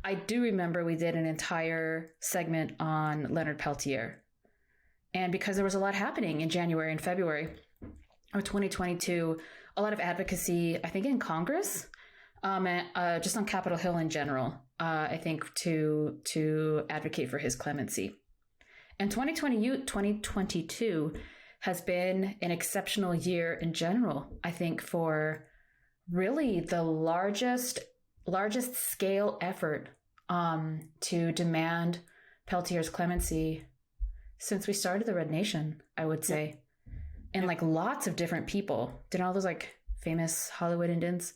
I do remember we did an entire segment on Leonard Peltier. And because there was a lot happening in January and February of 2022, a lot of advocacy, I think, in Congress, just on Capitol Hill in general, I think, to advocate for his clemency. And 2022 has been an exceptional year in general, I think, for really the largest scale effort to demand Peltier's clemency since we started the Red Nation, I would say. And like lots of different people. Did all those like famous Hollywood Indians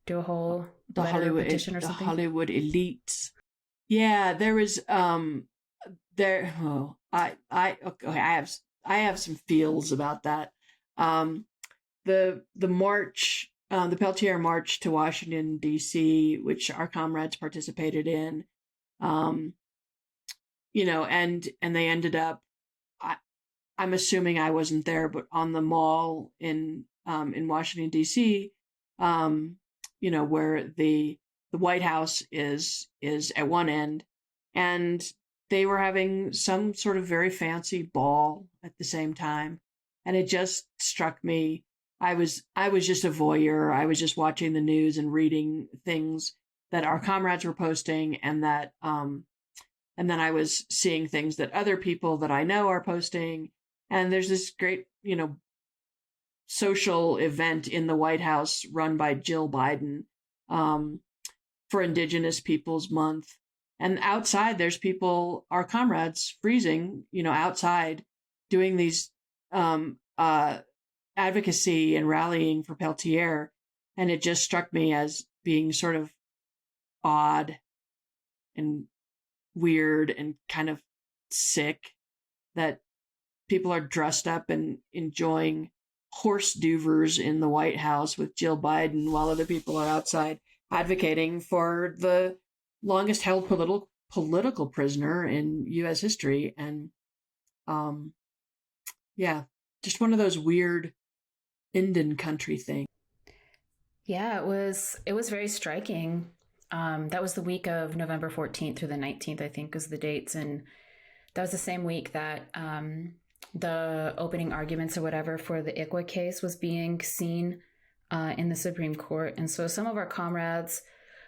do a whole petition or something? The Hollywood elites. Yeah, there was I have some feels about that. The march, the Peltier March to Washington, D.C., which our comrades participated in, and they ended up, I'm assuming I wasn't there, but on the mall in Washington, D.C., where the White House is at one end, and they were having some sort of very fancy ball at the same time. And it just struck me. I was just a voyeur. I was just watching the news and reading things that our comrades were posting, and that and then I was seeing things that other people that I know are posting. And there's this great, social event in the White House run by Jill Biden for Indigenous Peoples Month. And outside, there's people, our comrades, freezing, outside, doing these advocacy and rallying for Peltier. And it just struck me as being sort of odd and weird and kind of sick that people are dressed up and enjoying horse duvers in the White House with Jill Biden while other people are outside advocating for the longest held political prisoner in U.S. history. And just one of those weird Indian country things. Yeah, it was very striking. That was the week of November 14th through the 19th, I think, was the dates. And that was the same week that the opening arguments or whatever for the ICWA case was being seen in the Supreme Court. And so some of our comrades,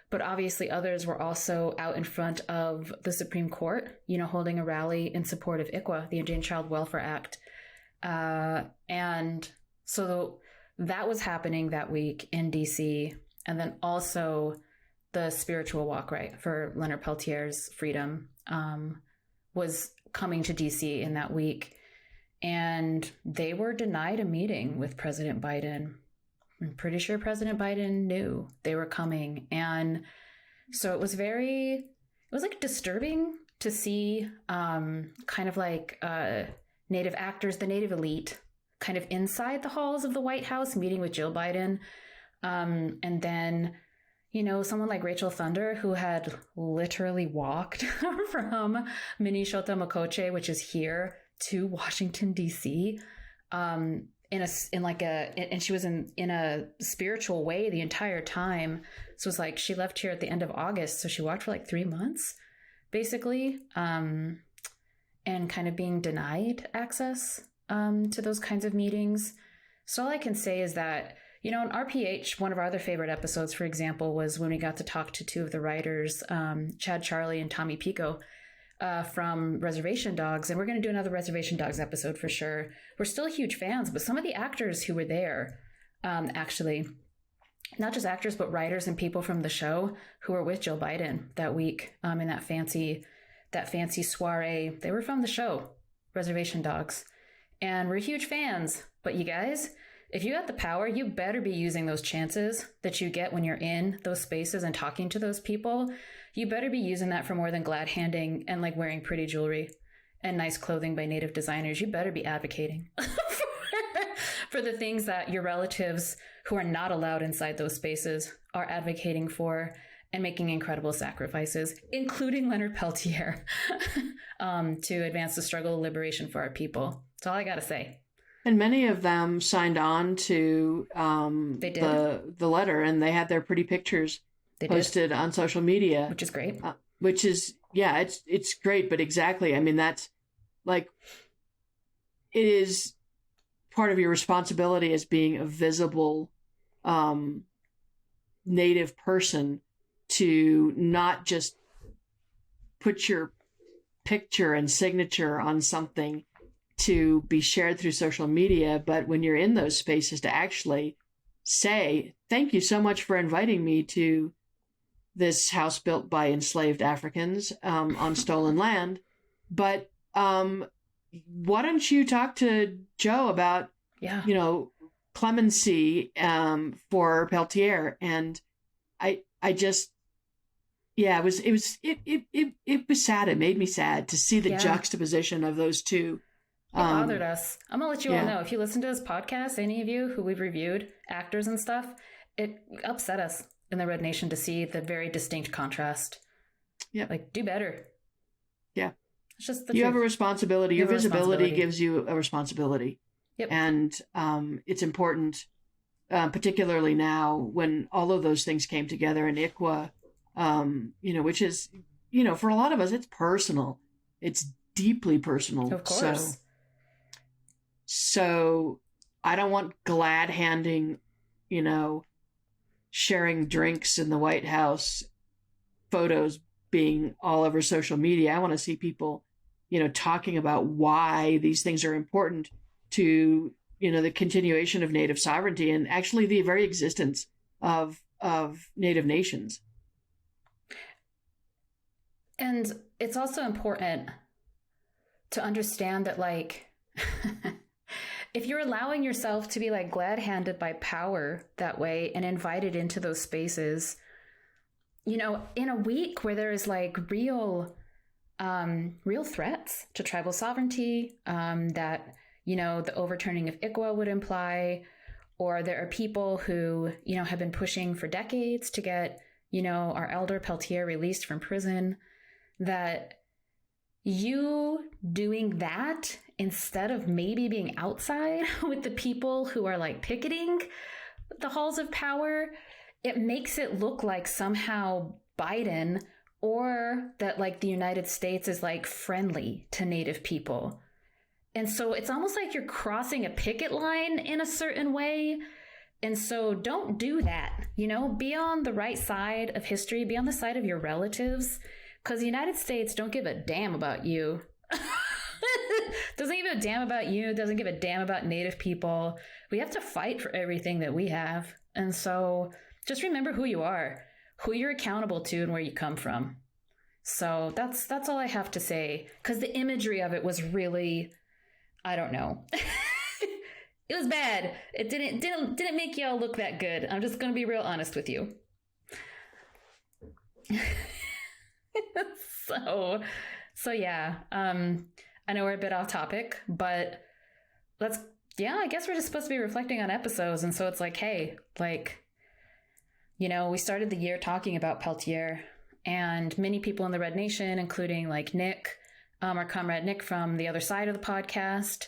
but obviously others, were also out in front of the Supreme Court, holding a rally in support of ICWA, the Indian Child Welfare Act. And so that was happening that week in DC. And then also the spiritual walk, right, for Leonard Peltier's freedom was coming to DC in that week. And they were denied a meeting with President Biden. I'm pretty sure President Biden knew they were coming. And so it was like disturbing to see kind of like Native actors, the Native elite, kind of inside the halls of the White House meeting with Jill Biden. And then, someone like Rachel Thunder, who had literally walked from Minnesota Mokoche, which is here, to Washington, D.C., and she was in a spiritual way the entire time. So it's like she left here at the end of August. So she walked for like 3 months, basically, and kind of being denied access to those kinds of meetings. So all I can say is that, in RPH, one of our other favorite episodes, for example, was when we got to talk to two of the writers, Chad Charlie and Tommy Pico, from Reservation Dogs. And we're going to do another Reservation Dogs episode for sure. We're still huge fans, but some of the actors who were there, actually, not just actors, but writers and people from the show who were with Jill Biden that week in that fancy soiree, they were from the show, Reservation Dogs. And we're huge fans. But you guys, if you got the power, you better be using those chances that you get when you're in those spaces and talking to those people. You better be using that for more than glad handing and like wearing pretty jewelry and nice clothing by Native designers. You better be advocating for the things that your relatives who are not allowed inside those spaces are advocating for and making incredible sacrifices, including Leonard Peltier, to advance the struggle of liberation for our people. That's all I got to say. And many of them signed on to the letter, and they had their pretty pictures They posted on social media, which is great. Which is, yeah, it's great. But exactly, I mean, that's like, it is part of your responsibility as being a visible Native person to not just put your picture and signature on something to be shared through social media, but when you're in those spaces to actually say, thank you so much for inviting me to this house built by enslaved Africans on stolen land. But why don't you talk to Joe about, clemency for Peltier? And I just, it was sad. It made me sad to see the juxtaposition of those two. It bothered us. I'm gonna let you all know, if you listen to this podcast, any of you who we've reviewed, actors and stuff, it upset us in the Red Nation to see the very distinct contrast. Yeah. Like, do better. Yeah. It's just the You truth. have a responsibility. Your visibility gives you a responsibility. Yep. And it's important, particularly now when all of those things came together in ICWA, which is, for a lot of us, it's personal. It's deeply personal. Of course. So I don't want glad handing, sharing drinks in the White House, photos being all over social media. I want to see people, talking about why these things are important to, the continuation of Native sovereignty and actually the very existence of Native nations. And it's also important to understand that, like, if you're allowing yourself to be like glad handed by power that way and invited into those spaces, in a week where there is like real threats to tribal sovereignty, that, the overturning of ICWA would imply, or there are people who, have been pushing for decades to get, our elder Peltier released from prison, that you doing that instead of maybe being outside with the people who are like picketing the halls of power, it makes it look like somehow Biden or that like the United States is like friendly to Native people. And so it's almost like you're crossing a picket line in a certain way. And so don't do that, be on the right side of history, be on the side of your relatives, because the United States don't give a damn about you. Doesn't give a damn about you, doesn't give a damn about Native people. We have to fight for everything that we have. And so just remember who you are, who you're accountable to, and where you come from. So that's all I have to say, because the imagery of it was really, I don't know. It was bad. It didn't make y'all look that good. I'm just going to be real honest with you. So yeah. I know we're a bit off topic, but I guess we're just supposed to be reflecting on episodes. And so it's like, hey, like, we started the year talking about Peltier, and many people in the Red Nation, including like Nick, our comrade Nick from the other side of the podcast,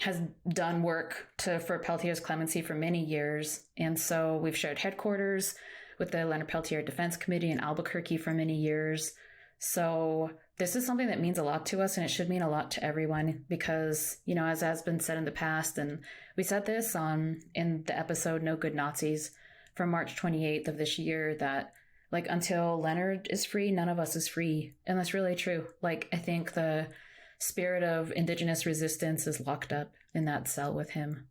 has done work for Peltier's clemency for many years. And so we've shared headquarters with the Leonard Peltier Defense Committee in Albuquerque for many years. So this is something that means a lot to us, and it should mean a lot to everyone because, as has been said in the past, and we said this in the episode No Good Nazis from March 28th of this year, that like until Leonard is free, none of us is free. And that's really true. Like, I think the spirit of Indigenous resistance is locked up in that cell with him.